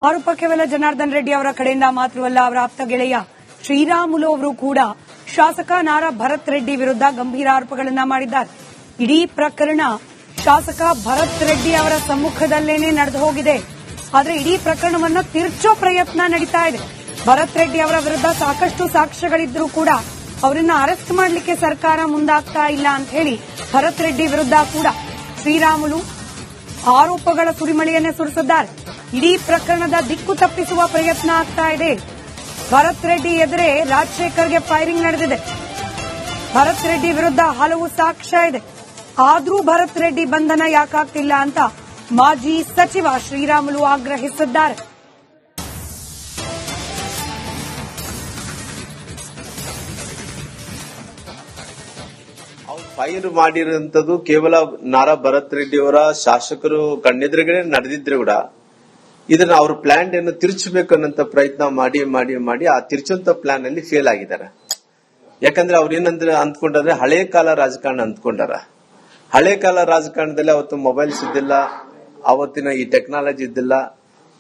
ಆರೋಪಕ್ಕೆ ವೇಳೆ ಜನಾರ್ದನ್ ರೆಡ್ಡಿ ಅವರ ಕಡೆಯಿಂದ ಮಾತ್ರವಲ್ಲ, ಅವರ ಆಪ್ತ ಗೆಳೆಯ ಶ್ರೀರಾಮುಲು ಅವರು ಕೂಡ ಶಾಸಕ ನಾರಾ ಭರತ್ ರೆಡ್ಡಿ ವಿರುದ್ಧ ಗಂಭೀರ ಆರೋಪಗಳನ್ನು ಮಾಡಿದ್ದಾರೆ. ಇಡೀ ಪ್ರಕರಣ ಶಾಸಕ ಭರತ್ ರೆಡ್ಡಿ ಅವರ ಸಮ್ಮುಖದಲ್ಲೇನೆ ನಡೆದು ಹೋಗಿದೆ. ಆದರೆ ಇಡೀ ಪ್ರಕರಣವನ್ನು ತಿರುಚೋ ಪ್ರಯತ್ನ ನಡೀತಾ ಇದೆ. ಭರತ್ ರೆಡ್ಡಿ ಅವರ ವಿರುದ್ಧ ಸಾಕಷ್ಟು ಸಾಕ್ಷ್ಯಗಳಿದ್ರೂ ಕೂಡ ಅವರನ್ನ ಅರೆಸ್ಟ್ ಮಾಡಲಿಕ್ಕೆ ಸರ್ಕಾರ ಮುಂದಾಗ್ತಾ ಇಲ್ಲ ಅಂತ ಹೇಳಿ ಭರತ್ ರೆಡ್ಡಿ ವಿರುದ್ಧ ಕೂಡ ಶ್ರೀರಾಮುಲು ಆರೋಪಗಳ ಸುರಿಮಳೆಯನ್ನೇ ಸುರಿಸಿದ್ದಾರೆ. ಇಡೀ ಪ್ರಕರಣದ ದಿಕ್ಕು ತಪ್ಪಿಸುವ ಪ್ರಯತ್ನ ಆಗ್ತಾ ಇದೆ. ಭರತ್ ರೆಡ್ಡಿ ಎದುರೇ ರಾಜಶೇಖರ್ಗೆ ಫೈರಿಂಗ್ ನಡೆದಿದೆ. ಭರತ್ ರೆಡ್ಡಿ ವಿರುದ್ಧ ಹಲವು ಸಾಕ್ಷ್ಯ ಇದೆ. ಆದರೂ ಭರತ್ ರೆಡ್ಡಿ ಬಂಧನ ಯಾಕಾಗ್ತಿಲ್ಲ ಅಂತ ಮಾಜಿ ಸಚಿವ ಶ್ರೀರಾಮುಲು ಆಗ್ರಹಿಸಿದ್ದಾರೆ. ಫೈರ್ ಮಾಡಿರುವಂತದ್ದು ಕೇವಲ ನಾರಾ ಭರತ್ ರೆಡ್ಡಿ ಅವರ ಶಾಸಕರು ಕಣ್ಣೆದುರುಗಡೆ ನಡೆದಿದ್ರೆ ಕೂಡ ಇದನ್ನ ಅವ್ರ ಪ್ಲಾನ್ ಅನ್ನು ತಿರುಚಬೇಕು ಅನ್ನೋ ಪ್ರಯತ್ನ ಮಾಡಿ ಮಾಡಿ ಮಾಡಿ ಆ ತಿರುಚುವಂತ ಪ್ಲಾನ್ ಅಲ್ಲಿ ಫೇಲ್ ಆಗಿದ್ದಾರೆ. ಯಾಕಂದ್ರೆ ಅವ್ರ ಏನಂದ್ರೆ ಅಂದ್ಕೊಂಡ್ರೆ ಹಳೆ ಕಾಲ ರಾಜಕಾರಣ ಅಂದ್ಕೊಂಡಾರ. ಹಳೆ ಕಾಲ ರಾಜಕಾರಣದಲ್ಲಿ ಅವತ್ತು ಮೊಬೈಲ್ಸ್ ಇದ್ದಿಲ್ಲ, ಅವತ್ತಿನ ಈ ಟೆಕ್ನಾಲಜಿ ಇದ್ದಿಲ್ಲ.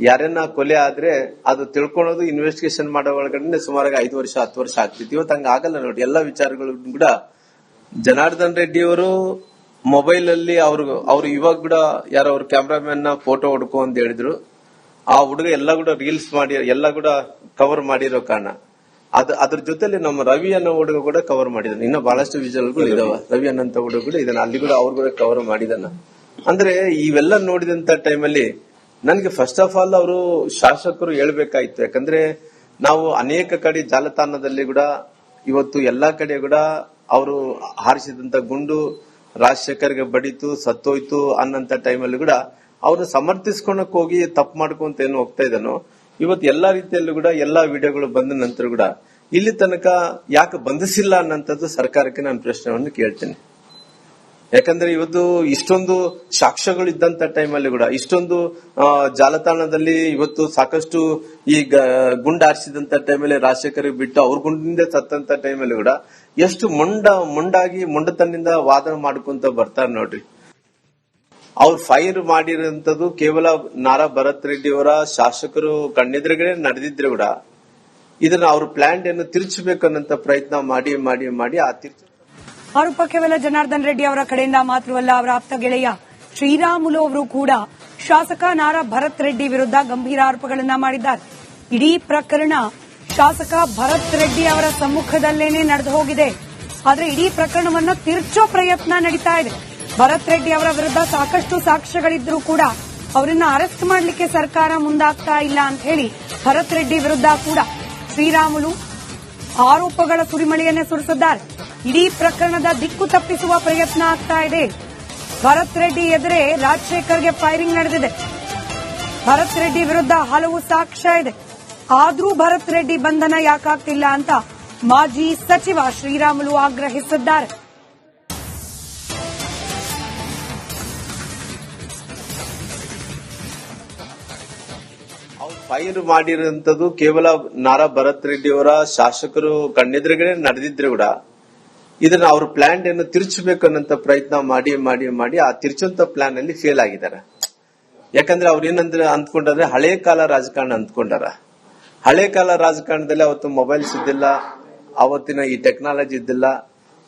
ಯಾರನ್ನ ಕೊಲೆ ಆದ್ರೆ ಅದು ತಿಳ್ಕೊಳ್ಳೋದು ಇನ್ವೆಸ್ಟಿಗೇಷನ್ ಮಾಡೋ ಒಳಗಡೆ ಸುಮಾರು 5 ವರ್ಷ 10 ವರ್ಷ ಆಗ್ತಿತ್ತು. ಇವತ್ತು ಹಂಗ ಆಗಲ್ಲ ನೋಡಿ. ಎಲ್ಲಾ ವಿಚಾರಗಳು ಕೂಡ ಜನಾರ್ದನ್ ರೆಡ್ಡಿ ಅವರು ಮೊಬೈಲ್ ಅಲ್ಲಿ ಅವ್ರು ಇವಾಗ ಕೂಡ ಯಾರೋ ಅವ್ರ ಕ್ಯಾಮ್ರಾಮನ್ ನ ಫೋಟೋ ಹೊಡ್ಕೊ ಅಂತ ಹೇಳಿದ್ರು. ಆ ಹುಡುಗ ಎಲ್ಲ ಕೂಡ ರೀಲ್ಸ್ ಮಾಡಿ ಎಲ್ಲ ಕೂಡ ಕವರ್ ಮಾಡಿರೋ ಕಾರಣ ಅದ್ರ ಜೊತೆಲಿ ನಮ್ಮ ರವಿ ಅನ್ನೋ ಹುಡುಗ ಕೂಡ ಕವರ್ ಮಾಡಿದಾನೆ. ಇನ್ನ ಬಹಳಷ್ಟು ವಿಜುವಲ್ಗಳು ಇದಾವ. ರವಿ ಅನ್ನಂತ ಹುಡುಗ ಕೂಡ ಇದನ್ನ ಅಲ್ಲಿ ಕೂಡ ಅವ್ರು ಕೂಡ ಕವರ್ ಮಾಡಿದಾನ. ಅಂದ್ರೆ ಇವೆಲ್ಲ ನೋಡಿದಂತ ಟೈಮಲ್ಲಿ ನನ್ಗೆ ಫಸ್ಟ್ ಆಫ್ ಆಲ್ ಅವರು ಶಾಸಕರು ಹೇಳ್ಬೇಕಾಯ್ತು. ಯಾಕಂದ್ರೆ ನಾವು ಅನೇಕ ಕಡೆ ಜಾಲತಾಣದಲ್ಲಿ ಕೂಡ ಇವತ್ತು ಎಲ್ಲಾ ಕಡೆ ಕೂಡ ಅವರು ಹಾರಿಸಿದಂತ ಗುಂಡು ರಾಜಶೇಖರ್ಗೆ ಬಡಿತು ಸತ್ತೋಯ್ತು ಅನ್ನಂತ ಟೈಮಲ್ಲಿ ಕೂಡ ಅವ್ರು ಸಮರ್ಥಿಸ್ಕೊಳಕ್ ಹೋಗಿ ತಪ್ಪು ಮಾಡ್ಕೊಂತ ಏನು ಹೋಗ್ತಾ ಇದ್ದಾನೋ, ಇವತ್ತು ಎಲ್ಲಾ ರೀತಿಯಲ್ಲೂ ಕೂಡ ಎಲ್ಲಾ ವಿಡಿಯೋಗಳು ಬಂದ ನಂತರ ಕೂಡ ಇಲ್ಲಿ ತನಕ ಯಾಕೆ ಬಂಧಿಸಿಲ್ಲ ಅನ್ನಂಥದ್ದು ಸರ್ಕಾರಕ್ಕೆ ನಾನು ಪ್ರಶ್ನೆಯನ್ನು ಕೇಳ್ತೇನೆ. ಯಾಕಂದ್ರೆ ಇವತ್ತು ಇಷ್ಟೊಂದು ಸಾಕ್ಷ್ಯಗಳು ಇದ್ದಂತ ಟೈಮಲ್ಲಿ ಕೂಡ ಇಷ್ಟೊಂದು ಜಾಲತಾಣದಲ್ಲಿ ಇವತ್ತು ಸಾಕಷ್ಟು ಈ ಗುಂಡು ಹಾರಿಸಿದಂತ ಟೈಮಲ್ಲಿ ರಾಜಶೇಖರ್ ಬಿಟ್ಟು ಅವ್ರ ಗುಂಡಿನಿಂದ ಸತ್ತಂತ ಟೈಮಲ್ಲಿ ಕೂಡ ಎಷ್ಟು ಮುಂಡಾಗಿ ಮುಂಡತನದಿಂದ ವಾದನ ಮಾಡ್ಕೊಂತ ಬರ್ತಾರೆ ನೋಡ್ರಿ. ಅವ್ರು ಫೈರ್ ಮಾಡಿರುವಂತದ್ದು ಕೇವಲ ನಾರಾ ಭರತ್ ರೆಡ್ಡಿ ಅವರ ಶಾಸಕರು ಕಣ್ಣೆದುರುಗಡೆ ನಡೆದಿದ್ರೆ ಕೂಡ ಇದನ್ನ ಅವ್ರ ಪ್ಲಾನ್ ಅನ್ನು ತಿರುಚಬೇಕು ಅನ್ನೋ ಪ್ರಯತ್ನ ಮಾಡಿ ಮಾಡಿ ಮಾಡಿ ಆ ತಿರುಚು ಆರೋಪಕ್ಕೆ ವೇಳೆ ಜನಾರ್ದನ್ ರೆಡ್ಡಿ ಅವರ ಕಡೆಯಿಂದ ಮಾತ್ರವಲ್ಲ, ಅವರ ಆಪ್ತ ಗೆಳೆಯ ಶ್ರೀರಾಮುಲು ಅವರು ಕೂಡ ಶಾಸಕ ನಾರಾ ಭರತ್ ರೆಡ್ಡಿ ವಿರುದ್ಧ ಗಂಭೀರ ಆರೋಪಗಳನ್ನು ಮಾಡಿದ್ದಾರೆ. ಇಡೀ ಪ್ರಕರಣ ಶಾಸಕ ಭರತ್ ರೆಡ್ಡಿ ಅವರ ಸಮ್ಮುಖದಲ್ಲೇನೆ ನಡೆದು ಹೋಗಿದೆ. ಆದರೆ ಇಡೀ ಪ್ರಕರಣವನ್ನು ತಿರುಚೋ ಪ್ರಯತ್ನ ನಡೀತಾ ಇದೆ. ಭರತ್ ರೆಡ್ಡಿ ಅವರ ವಿರುದ್ಧ ಸಾಕಷ್ಟು ಸಾಕ್ಷ್ಯಗಳಿದ್ರೂ ಕೂಡ ಅವರನ್ನ ಅರೆಸ್ಟ್ ಮಾಡಲಿಕ್ಕೆ ಸರ್ಕಾರ ಮುಂದಾಗ್ತಾ ಇಲ್ಲ ಅಂತ ಹೇಳಿ ಭರತ್ ರೆಡ್ಡಿ ವಿರುದ್ಧ ಕೂಡ ಶ್ರೀರಾಮುಲು ಆರೋಪಗಳ ಸುರಿಮಳೆಯನ್ನೇ ಸುರಿಸಿದ್ದಾರೆ. ಇಡೀ ಪ್ರಕರಣದ ದಿಕ್ಕು ತಪ್ಪಿಸುವ ಪ್ರಯತ್ನ ಆಗ್ತಾ ಇದೆ. ಭರತ್ ರೆಡ್ಡಿ ಎದುರೇ ರಾಜಶೇಖರ್ಗೆ ಫೈರಿಂಗ್ ನಡೆದಿದೆ. ಭರತ್ ರೆಡ್ಡಿ ವಿರುದ್ಧ ಹಲವು ಸಾಕ್ಷ್ಯ ಇದೆ. ಆದರೂ ಭರತ್ ರೆಡ್ಡಿ ಬಂಧನ ಯಾಕಾಗ್ತಿಲ್ಲ ಅಂತ ಮಾಜಿ ಸಚಿವ ಶ್ರೀರಾಮುಲು ಆಗ್ರಹಿಸಿದ್ದಾರೆ. ಫೈರ್ ಮಾಡಿರುವಂತದ್ದು ಕೇವಲ ನಾರಾ ಭರತ್ ರೆಡ್ಡಿ ಅವರ ಶಾಸಕರು ಕಣ್ಣೆದುರುಗಡೆ ನಡೆದಿದ್ರೆ ಕೂಡ ಇದನ್ನ ಅವ್ರ ಪ್ಲಾನ್ ಅನ್ನು ತಿರುಚಬೇಕು ಅನ್ನೋ ಪ್ರಯತ್ನ ಮಾಡಿ ಮಾಡಿ ಮಾಡಿ ಆ ತಿರುಚುವಂತ ಪ್ಲಾನ್ ಅಲ್ಲಿ ಫೇಲ್ ಆಗಿದ್ದಾರೆ. ಯಾಕಂದ್ರೆ ಅವ್ರ ಏನಂದ್ರೆ ಅಂದ್ಕೊಂಡ್ರೆ ಹಳೆ ಕಾಲ ರಾಜಕಾರಣ ಅಂದ್ಕೊಂಡಾರ. ಹಳೆ ಕಾಲ ರಾಜಕಾರಣದಲ್ಲಿ ಅವತ್ತು ಮೊಬೈಲ್ಸ್ ಇದ್ದಿಲ್ಲ, ಅವತ್ತಿನ ಈ ಟೆಕ್ನಾಲಜಿ ಇದ್ದಿಲ್ಲ.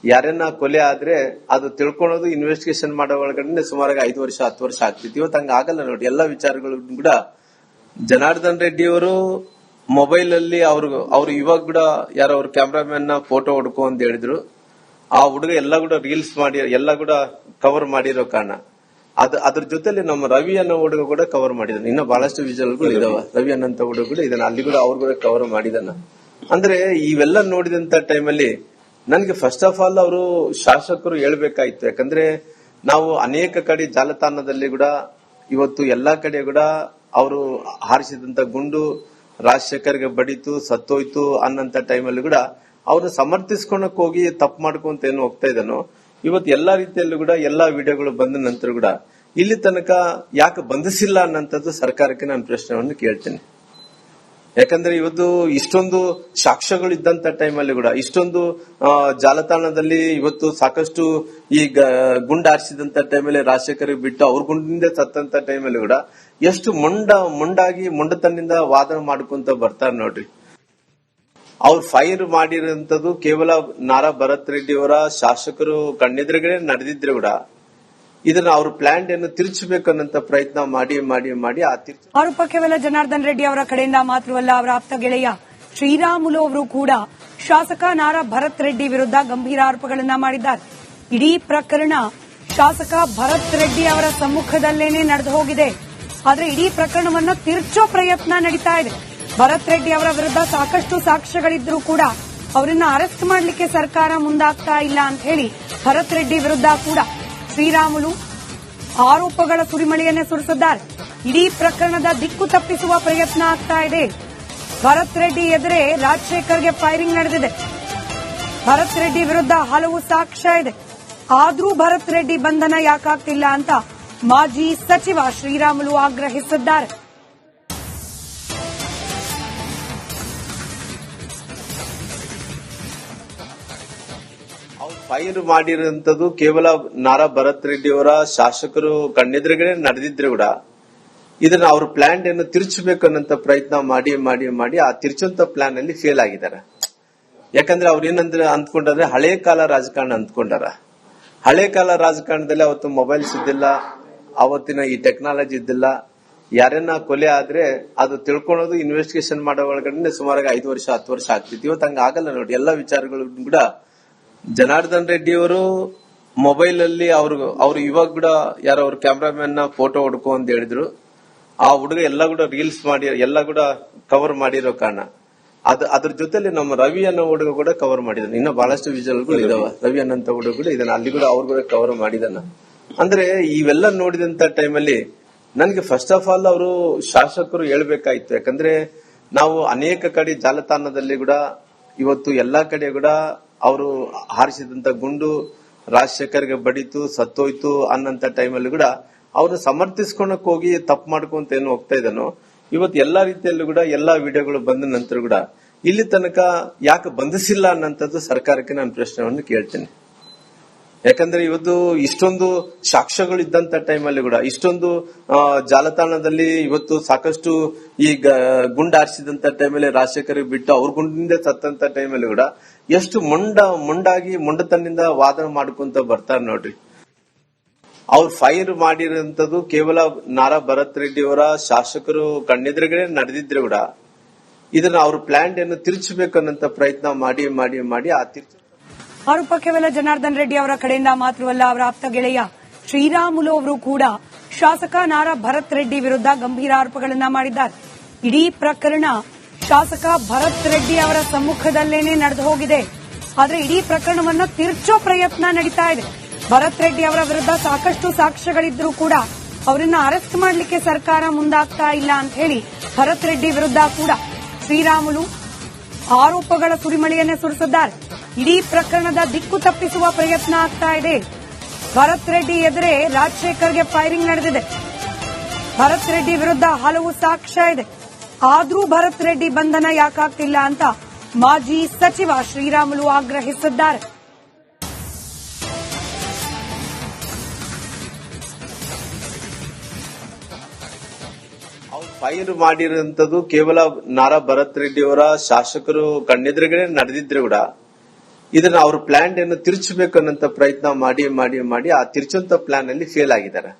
ಯಾರನ್ನ ಕೊಲೆ ಆದ್ರೆ ಅದು ತಿಳ್ಕೊಳ್ಳೋದು ಇನ್ವೆಸ್ಟಿಗೇಷನ್ ಮಾಡೋ ಒಳಗಡೆ ಸುಮಾರು 5 ವರ್ಷ 10 ವರ್ಷ ಆಗ್ತಿತ್ತು. ಇವತ್ತು ಹಂಗ ಆಗಲ್ಲ ನೋಡಿ. ಎಲ್ಲಾ ವಿಚಾರಗಳು ಕೂಡ ಜನಾರ್ದನ್ ರೆಡ್ಡಿ ಅವರು ಮೊಬೈಲ್ ಅಲ್ಲಿ ಅವ್ರು ಇವಾಗ ಕೂಡ ಯಾರೋ ಅವ್ರ ಕ್ಯಾಮ್ರಾಮನ್ ನ ಫೋಟೋ ಹೊಡ್ಕೊ ಅಂತ ಹೇಳಿದ್ರು. ಆ ಹುಡುಗ ಎಲ್ಲ ಕೂಡ ರೀಲ್ಸ್ ಮಾಡಿ ಎಲ್ಲ ಕೂಡ ಕವರ್ ಮಾಡಿರೋ ಕಾರಣ ಅದ್ರ ಜೊತೆಲಿ ನಮ್ಮ ರವಿ ಅನ್ನೋ ಹುಡುಗ ಕೂಡ ಕವರ್ ಮಾಡಿದಾನೆ. ಇನ್ನ ಬಹಳಷ್ಟು ವಿಜುವಲ್ಗಳು ಇದಾವ. ರವಿ ಅನ್ನಂತ ಹುಡುಗ ಕೂಡ ಇದನ್ನ ಅಲ್ಲಿ ಕೂಡ ಅವ್ರು ಕೂಡ ಕವರ್ ಮಾಡಿದಾನ. ಅಂದ್ರೆ ಇವೆಲ್ಲ ನೋಡಿದಂತ ಟೈಮಲ್ಲಿ ನನ್ಗೆ ಫಸ್ಟ್ ಆಫ್ ಆಲ್ ಅವರು ಶಾಸಕರು ಹೇಳ್ಬೇಕಾಯ್ತು. ಯಾಕಂದ್ರೆ ನಾವು ಅನೇಕ ಕಡೆ ಜಾಲತಾಣದಲ್ಲಿ ಕೂಡ ಇವತ್ತು ಎಲ್ಲಾ ಕಡೆ ಕೂಡ ಅವರು ಹಾರಿಸಿದಂತ ಗುಂಡು ರಾಜಶೇಖರ್ಗೆ ಬಡಿತು ಸತ್ತೋಯ್ತು ಅನ್ನಂತ ಟೈಮಲ್ಲಿ ಕೂಡ ಅವ್ರು ಸಮರ್ಥಿಸ್ಕೊಳಕ್ ಹೋಗಿ ತಪ್ಪು ಮಾಡ್ಕೊಂತ ಏನು ಹೋಗ್ತಾ ಇದ್ದಾನೋ, ಇವತ್ತು ಎಲ್ಲಾ ರೀತಿಯಲ್ಲೂ ಕೂಡ ಎಲ್ಲಾ ವಿಡಿಯೋಗಳು ಬಂದ ನಂತರ ಕೂಡ ಇಲ್ಲಿ ತನಕ ಯಾಕೆ ಬಂಧಿಸಿಲ್ಲ ಅನ್ನೋಂಥದ್ದು ಸರ್ಕಾರಕ್ಕೆ ನಾನು ಪ್ರಶ್ನೆಯನ್ನು ಕೇಳ್ತೇನೆ. ಯಾಕಂದ್ರೆ ಇವತ್ತು ಇಷ್ಟೊಂದು ಸಾಕ್ಷ್ಯಗಳು ಇದ್ದಂತ ಟೈಮಲ್ಲಿ ಕೂಡ ಇಷ್ಟೊಂದು ಜಾಲತಾಣದಲ್ಲಿ ಇವತ್ತು ಸಾಕಷ್ಟು ಈ ಗುಂಡು ಹಾರಿಸಿದಂತ ಟೈಮಲ್ಲಿ ರಾಜಶೇಖರ್ ಬಿಟ್ಟು ಅವ್ರ ಗುಂಡಿನಿಂದ ಸತ್ತಂತ ಟೈಮಲ್ಲಿ ಕೂಡ ಎಷ್ಟು ಮುಂಡಾಗಿ ಮುಂಡತನದಿಂದ ವಾದನ ಮಾಡ್ಕೊಂತ ಬರ್ತಾರೆ ನೋಡ್ರಿ. ಅವ್ರು ಫೈರ್ ಮಾಡಿರೋಂಥದ್ದು ಕೇವಲ ನಾರಾ ಭರತ್ ರೆಡ್ಡಿ ಅವರ ಶಾಸಕರು ಕಣ್ಣೆದುರುಗಡೆ ನಡೆದಿದ್ರೆ ಕೂಡ ಇದನ್ನ ಅವ್ರ ಪ್ಲಾನ್ ಅನ್ನು ತಿರುಚಬೇಕನ್ನಂತ ಪ್ರಯತ್ನ ಮಾಡಿ ಮಾಡಿ ಮಾಡಿ ಆ ಆರೋಪ ಕೇವಲ ಜನಾರ್ದನ್ ರೆಡ್ಡಿ ಅವರ ಕಡೆಯಿಂದ ಮಾತ್ರವಲ್ಲ, ಅವರ ಆಪ್ತ ಗೆಳೆಯ ಶ್ರೀರಾಮುಲು ಅವರು ಕೂಡ ಶಾಸಕ ನಾರಾ ಭರತ್ ರೆಡ್ಡಿ ವಿರುದ್ಧ ಗಂಭೀರ ಆರೋಪಗಳನ್ನ ಮಾಡಿದ್ದಾರೆ. ಇಡೀ ಪ್ರಕರಣ ಶಾಸಕ ಭರತ್ ರೆಡ್ಡಿ ಅವರ ಸಮ್ಮುಖದಲ್ಲೇನೆ ನಡೆದು ಹೋಗಿದೆ. ಆದ್ರೆ ಇಡೀ ಪ್ರಕರಣವನ್ನ ತಿರುಚೋ ಪ್ರಯತ್ನ ನಡೀತಾ ಇದೆ. ಭರತ್ ರೆಡ್ಡಿ ಅವರ ವಿರುದ್ಧ ಸಾಕಷ್ಟು ಸಾಕ್ಷ್ಯಗಳಿದ್ರೂ ಕೂಡ ಅವರನ್ನ ಅರೆಸ್ಟ್ ಮಾಡಲಿಕ್ಕೆ ಸರ್ಕಾರ ಮುಂದಾಗ್ತಾ ಇಲ್ಲ ಅಂತ ಹೇಳಿ ಭರತ್ ರೆಡ್ಡಿ ವಿರುದ್ಧ ಕೂಡ ಶ್ರೀರಾಮುಲು ಆರೋಪಗಳ ಸುರಿಮಳೆಯನ್ನೇ ಸುರಿಸಿದ್ದಾರೆ. ಇಡೀ ಪ್ರಕರಣದ ದಿಕ್ಕು ತಪ್ಪಿಸುವ ಪ್ರಯತ್ನ ಆಗ್ತಾ ಇದೆ. ಭರತ್ ರೆಡ್ಡಿ ಎದುರೇ ರಾಜಶೇಖರ್ಗೆ ಫೈರಿಂಗ್ ನಡೆದಿದೆ. ಭರತ್ ರೆಡ್ಡಿ ವಿರುದ್ಧ ಹಲವು ಸಾಕ್ಷ್ಯ ಇದೆ. ಆದ್ರೂ ಭರತ್ ರೆಡ್ಡಿ ಬಂಧನ ಯಾಕಾಗ್ತಿಲ್ಲ ಅಂತ ಮಾಜಿ ಸಚಿವ ಶ್ರೀರಾಮುಲು ಆಗ್ರಹಿಸಿದ್ದಾರೆ. ಫೈರ್ ಮಾಡಿರೋಂಥದ್ದು ಕೇವಲ ನಾರಾ ಭರತ್ ರೆಡ್ಡಿ ಅವರ ಶಾಸಕರು ಕಣ್ಣೆದುರುಗಡೆ ನಡೆದಿದ್ರೆ ಕೂಡ ಇದನ್ನ ಅವ್ರ ಪ್ಲಾನ್ ಅನ್ನು ತಿರುಚಬೇಕನ್ನಂತ ಪ್ರಯತ್ನ ಮಾಡಿ ಮಾಡಿ ಮಾಡಿ ಆ ತಿರುಚುವಂತ ಪ್ಲಾನ್ ಅಲ್ಲಿ ಫೇಲ್ ಆಗಿದ್ದಾರೆ. ಯಾಕಂದ್ರೆ ಅವ್ರ ಏನಂದ್ರೆ ಅಂದ್ಕೊಂಡ್ರೆ ಹಳೆ ಕಾಲ ರಾಜಕಾರಣ ಅಂದ್ಕೊಂಡಾರ. ಹಳೆ ಕಾಲ ರಾಜಕಾರಣದಲ್ಲಿ ಅವತ್ತು ಮೊಬೈಲ್ಸ್ ಇದ್ದಿಲ್ಲ, ಅವತ್ತಿನ ಈ ಟೆಕ್ನಾಲಜಿ ಇದ್ದಿಲ್ಲ. ಯಾರನ್ನ ಕೊಲೆ ಆದ್ರೆ ಅದು ತಿಳ್ಕೊಳ್ಳೋದು ಇನ್ವೆಸ್ಟಿಗೇಷನ್ ಮಾಡೋ ಒಳಗಡೆ ಸುಮಾರು 5 ವರ್ಷ 10 ವರ್ಷ ಆಗ್ತಿತ್ತು. ಇವತ್ತು ಹಂಗ ಆಗಲ್ಲ ನೋಡಿ. ಎಲ್ಲಾ ವಿಚಾರಗಳು ಕೂಡ ಜನಾರ್ದನ್ ರೆಡ್ಡಿ ಅವರು ಮೊಬೈಲ್ ಅಲ್ಲಿ ಅವ್ರು ಇವಾಗ ಕೂಡ ಯಾರೋ ಅವ್ರ ಕ್ಯಾಮ್ರಾಮನ್ ನ ಫೋಟೋ ಹೊಡ್ಕೊ ಅಂತ ಹೇಳಿದ್ರು. ಆ ಹುಡುಗ ಎಲ್ಲ ಕೂಡ ರೀಲ್ಸ್ ಮಾಡಿ ಎಲ್ಲ ಕೂಡ ಕವರ್ ಮಾಡಿರೋ ಕಾರಣ ಅದ್ರ ಜೊತೆಲಿ ನಮ್ಮ ರವಿ ಅನ್ನೋ ಹುಡುಗ ಕೂಡ ಕವರ್ ಮಾಡಿದಾನೆ. ಇನ್ನ ಬಹಳಷ್ಟು ವಿಜುವಲ್ಗಳು ಇದಾವ. ರವಿ ಅನ್ನಂತ ಹುಡುಗ ಕೂಡ ಇದನ್ನ ಅಲ್ಲಿ ಕೂಡ ಅವ್ರು ಕೂಡ ಕವರ್ ಮಾಡಿದಾನ. ಅಂದ್ರೆ ಇವೆಲ್ಲ ನೋಡಿದಂತ ಟೈಮಲ್ಲಿ ನನ್ಗೆ ಫಸ್ಟ್ ಆಫ್ ಆಲ್ ಅವರು ಶಾಸಕರು ಹೇಳ್ಬೇಕಾಯ್ತು. ಯಾಕಂದ್ರೆ ನಾವು ಅನೇಕ ಕಡೆ ಜಾಲತಾಣದಲ್ಲಿ ಕೂಡ ಇವತ್ತು ಎಲ್ಲಾ ಕಡೆ ಕೂಡ ಅವರು ಹಾರಿಸಿದಂತ ಗುಂಡು ರಾಜಶೇಖರ್ಗೆ ಬಡಿತು ಸತ್ತೋಯ್ತು ಅನ್ನಂತ ಟೈಮಲ್ಲಿ ಕೂಡ ಅವ್ರು ಸಮರ್ಥಿಸ್ಕೊಳಕ್ ಹೋಗಿ ತಪ್ಪು ಮಾಡ್ಕೊಂತ ಏನು ಹೋಗ್ತಾ ಇದ್ದಾನೋ, ಇವತ್ತು ಎಲ್ಲಾ ರೀತಿಯಲ್ಲೂ ಕೂಡ ಎಲ್ಲಾ ವಿಡಿಯೋಗಳು ಬಂದ ನಂತರ ಕೂಡ ಇಲ್ಲಿ ತನಕ ಯಾಕೆ ಬಂಧಿಸಿಲ್ಲ ಅನ್ನಂಥದ್ದು ಸರ್ಕಾರಕ್ಕೆ ನಾನು ಪ್ರಶ್ನೆಯನ್ನು ಕೇಳ್ತೇನೆ. ಯಾಕಂದ್ರೆ ಇವತ್ತು ಇಷ್ಟೊಂದು ಸಾಕ್ಷ್ಯಗಳು ಇದ್ದಂತ ಟೈಮಲ್ಲಿ ಕೂಡ ಇಷ್ಟೊಂದು ಜಾಲತಾಣದಲ್ಲಿ ಇವತ್ತು ಸಾಕಷ್ಟು ಈ ಗುಂಡು ಹಾರಿಸಿದಂತ ಟೈಮಲ್ಲಿ ರಾಜಶೇಖರ್ ಬಿಟ್ಟು ಅವ್ರ ಗುಂಡಿನಿಂದ ಸತ್ತಂತ ಟೈಮಲ್ಲಿ ಕೂಡ ಎಷ್ಟು ಮುಂಡಾಗಿ ಮುಂಡತನದಿಂದ ವಾದನ ಮಾಡ್ಕೊಂತ ಬರ್ತಾರೆ ನೋಡ್ರಿ. ಅವ್ರು ಫೈರ್ ಮಾಡಿರೋಂಥದ್ದು ಕೇವಲ ನಾರಾ ಭರತ್ ರೆಡ್ಡಿ ಅವರ ಶಾಸಕರು ಕಣ್ಣೆದುರುಗಡೆ ನಡೆದಿದ್ರೆ ಕೂಡ ಇದನ್ನ ಅವ್ರ ಪ್ಲಾನ್ ಅನ್ನು ತಿರುಚಬೇಕನ್ನಂತ ಪ್ರಯತ್ನ ಮಾಡಿ ಮಾಡಿ ಮಾಡಿ ಆ ಆರೋಪ ಕೇವಲ ಜನಾರ್ದನ್ ರೆಡ್ಡಿ ಅವರ ಕಡೆಯಿಂದ ಮಾತ್ರವಲ್ಲ, ಅವರ ಆಪ್ತ ಗೆಳೆಯ ಶ್ರೀರಾಮುಲು ಅವರು ಕೂಡ ಶಾಸಕ ನಾರಾ ಭರತ್ ರೆಡ್ಡಿ ವಿರುದ್ಧ ಗಂಭೀರ ಆರೋಪಗಳನ್ನ ಮಾಡಿದ್ದಾರೆ. ಇಡೀ ಪ್ರಕರಣ ಶಾಸಕ ಭರತ್ ರೆಡ್ಡಿ ಅವರ ಸಮ್ಮುಖದಲ್ಲೇನೆ ನಡೆದು ಹೋಗಿದೆ. ಆದ್ರೆ ಇಡೀ ಪ್ರಕರಣವನ್ನ ತಿರುಚೋ ಪ್ರಯತ್ನ ನಡೀತಾ ಇದೆ. ಭರತ್ ರೆಡ್ಡಿ ಅವರ ವಿರುದ್ಧ ಸಾಕಷ್ಟು ಸಾಕ್ಷ್ಯಗಳಿದ್ರೂ ಕೂಡ ಅವರನ್ನ ಅರೆಸ್ಟ್ ಮಾಡಲಿಕ್ಕೆ ಸರ್ಕಾರ ಮುಂದಾಗ್ತಾ ಇಲ್ಲ ಅಂತ ಹೇಳಿ ಭರತ್ ರೆಡ್ಡಿ ವಿರುದ್ಧ ಕೂಡ ಶ್ರೀರಾಮುಲು ಆರೋಪಗಳ ಸುರಿಮಳೆಯನ್ನೇ ಸುರಿಸಿದ್ದಾರೆ. ಇಡೀ ಪ್ರಕರಣದ ದಿಕ್ಕು ತಪ್ಪಿಸುವ ಪ್ರಯತ್ನ ಆಗ್ತಾ ಇದೆ. ಭರತ್ ರೆಡ್ಡಿ ಎದುರೇ ರಾಜಶೇಖರ್ಗೆ ಫೈರಿಂಗ್ ನಡೆದಿದೆ. ಭರತ್ ರೆಡ್ಡಿ ವಿರುದ್ಧ ಹಲವು ಸಾಕ್ಷ್ಯ ಇದೆ. ಆದ್ರೂ ಭರತ್ ರೆಡ್ಡಿ ಬಂಧನ ಯಾಕಾಗ್ತಿಲ್ಲ ಅಂತ ಮಾಜಿ ಸಚಿವ ಶ್ರೀರಾಮುಲು ಆಗ್ರಹಿಸಿದ್ದಾರೆ. ಫೈರ್ ಮಾಡಿರೋಂಥದ್ದು ಕೇವಲ ನಾರಾ ಭರತ್ ರೆಡ್ಡಿ ಅವರ ಶಾಸಕರು ಕಣ್ಣೆದುರುಗಡೆ ನಡೆದಿದ್ರೆ ಕೂಡ ಇದನ್ನ ಅವ್ರ ಪ್ಲಾನ್ ಅನ್ನು ತಿರುಚಬೇಕನ್ನಂತ ಪ್ರಯತ್ನ ಮಾಡಿ ಮಾಡಿ ಮಾಡಿ ಆ ತಿರುಚುವಂತ ಪ್ಲಾನ್ ಅಲ್ಲಿ ಫೇಲ್ ಆಗಿದ್ದಾರೆ.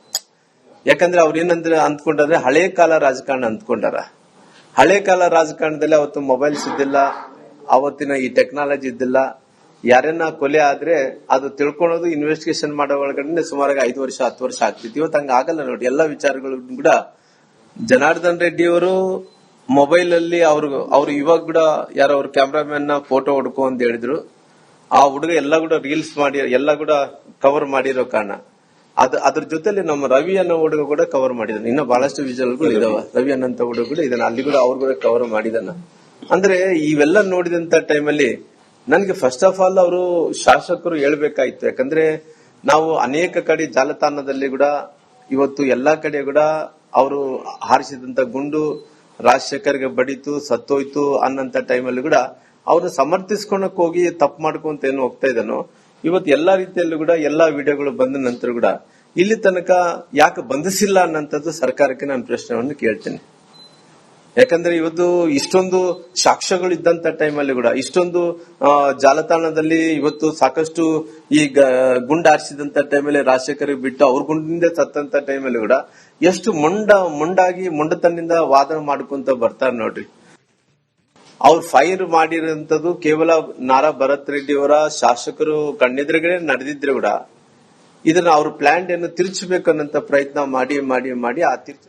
ಯಾಕಂದ್ರೆ ಅವ್ರ ಏನಂದ್ರೆ ಅಂದ್ಕೊಂಡ್ರೆ ಹಳೆ ಕಾಲ ರಾಜಕಾರಣ ಅಂದ್ಕೊಂಡಾರ. ಹಳೆ ಕಾಲ ರಾಜಕಾರಣದಲ್ಲಿ ಅವತ್ತು ಮೊಬೈಲ್ಸ್ ಇದ್ದಿಲ್ಲ, ಅವತ್ತಿನ ಈ ಟೆಕ್ನಾಲಜಿ ಇದ್ದಿಲ್ಲ. ಯಾರನ್ನ ಕೊಲೆ ಆದ್ರೆ ಅದು ತಿಳ್ಕೊಳ್ಳೋದು ಇನ್ವೆಸ್ಟಿಗೇಷನ್ ಮಾಡೋ ಒಳಗಡೆ ಸುಮಾರು 5 ವರ್ಷ 10 ವರ್ಷ ಆಗ್ತಿತ್ತು. ಇವತ್ತು ಹಂಗ ಆಗಲ್ಲ ನೋಡಿ. ಎಲ್ಲಾ ವಿಚಾರಗಳು ಕೂಡ ಜನಾರ್ದನ್ ರೆಡ್ಡಿ ಅವರು ಮೊಬೈಲ್ ಅಲ್ಲಿ ಅವ್ರು ಇವಾಗ ಕೂಡ ಯಾರೋ ಅವ್ರ ಕ್ಯಾಮ್ರಾಮನ್ ನ ಫೋಟೋ ಹೊಡ್ಕೊ ಅಂತ ಹೇಳಿದ್ರು. ಆ ಹುಡುಗ ಎಲ್ಲ ಕೂಡ ರೀಲ್ಸ್ ಮಾಡಿ ಎಲ್ಲ ಕೂಡ ಕವರ್ ಮಾಡಿರೋ ಕಾರಣ ಅದ್ರ ಜೊತೆಲಿ ನಮ್ಮ ರವಿ ಅನ್ನೋ ಹುಡುಗ ಕೂಡ ಕವರ್ ಮಾಡಿದಾನೆ. ಇನ್ನ ಬಹಳಷ್ಟು ವಿಜುವಲ್ಗಳು ಇದಾವ. ರವಿ ಅನ್ನಂತ ಹುಡುಗ ಕೂಡ ಇದನ್ನ ಅಲ್ಲಿ ಕೂಡ ಅವ್ರು ಕೂಡ ಕವರ್ ಮಾಡಿದಾನ. ಅಂದ್ರೆ ಇವೆಲ್ಲ ನೋಡಿದಂತ ಟೈಮಲ್ಲಿ ನನ್ಗೆ ಫಸ್ಟ್ ಆಫ್ ಆಲ್ ಅವರು ಶಾಸಕರು ಹೇಳ್ಬೇಕಾಯ್ತು. ಯಾಕಂದ್ರೆ ನಾವು ಅನೇಕ ಕಡೆ ಜಾಲತಾಣದಲ್ಲಿ ಕೂಡ ಇವತ್ತು ಎಲ್ಲಾ ಕಡೆ ಕೂಡ ಅವರು ಹಾರಿಸಿದಂತ ಗುಂಡು ರಾಜಶೇಖರ್ಗೆ ಬಡಿತು ಸತ್ತೋಯ್ತು ಅನ್ನಂತ ಟೈಮಲ್ಲಿ ಕೂಡ ಅವ್ರನ್ನ ಸಮರ್ಥಿಸ್ಕೊಳಕ್ ಹೋಗಿ ತಪ್ಪು ಮಾಡ್ಕೊಂತ ಏನು ಹೋಗ್ತಾ ಇದ್ದಾನೋ, ಇವತ್ತು ಎಲ್ಲಾ ರೀತಿಯಲ್ಲೂ ಕೂಡ ಎಲ್ಲಾ ವಿಡಿಯೋಗಳು ಬಂದ ನಂತರ ಕೂಡ ಇಲ್ಲಿ ತನಕ ಯಾಕೆ ಬಂಧಿಸಿಲ್ಲ ಅನ್ನೋಂಥದ್ದು ಸರ್ಕಾರಕ್ಕೆ ನಾನು ಪ್ರಶ್ನೆಯನ್ನು ಕೇಳ್ತೇನೆ. ಯಾಕಂದ್ರೆ ಇವತ್ತು ಇಷ್ಟೊಂದು ಸಾಕ್ಷ್ಯಗಳು ಇದ್ದಂತ ಟೈಮಲ್ಲಿ ಕೂಡ ಇಷ್ಟೊಂದು ಜಾಲತಾಣದಲ್ಲಿ ಇವತ್ತು ಸಾಕಷ್ಟು ಈ ಗುಂಡಾರಿಸಿದಂತ ಟೈಮಲ್ಲಿ ರಾಜಶೇಖರ್ ಬಿಟ್ಟು ಅವ್ರ ಗುಂಡಿಂದ ಸತ್ತಂತ ಟೈಮಲ್ಲಿ ಕೂಡ ಎಷ್ಟು ಮುಂಡಾಗಿ ಮುಂಡತನದಿಂದ ವಾದನ ಮಾಡ್ಕೊಂತ ಬರ್ತಾರೆ ನೋಡ್ರಿ. ಅವ್ರು ಫೈರ್ ಮಾಡಿರೋಂಥದ್ದು ಕೇವಲ ನಾರಾ ಭರತ್ ರೆಡ್ಡಿ ಅವರ ಶಾಸಕರು ಕಣ್ಣೆದುರುಗಡೆ ನಡೆದಿದ್ರೆ ಕೂಡ ಇದನ್ನ ಅವ್ರ ಪ್ಲಾನ್ ಅನ್ನು ತಿರುಚಬೇಕು ಅನ್ನೋ ಪ್ರಯತ್ನ ಮಾಡಿ ಮಾಡಿ ಮಾಡಿ ಆ ತಿರ್ಚು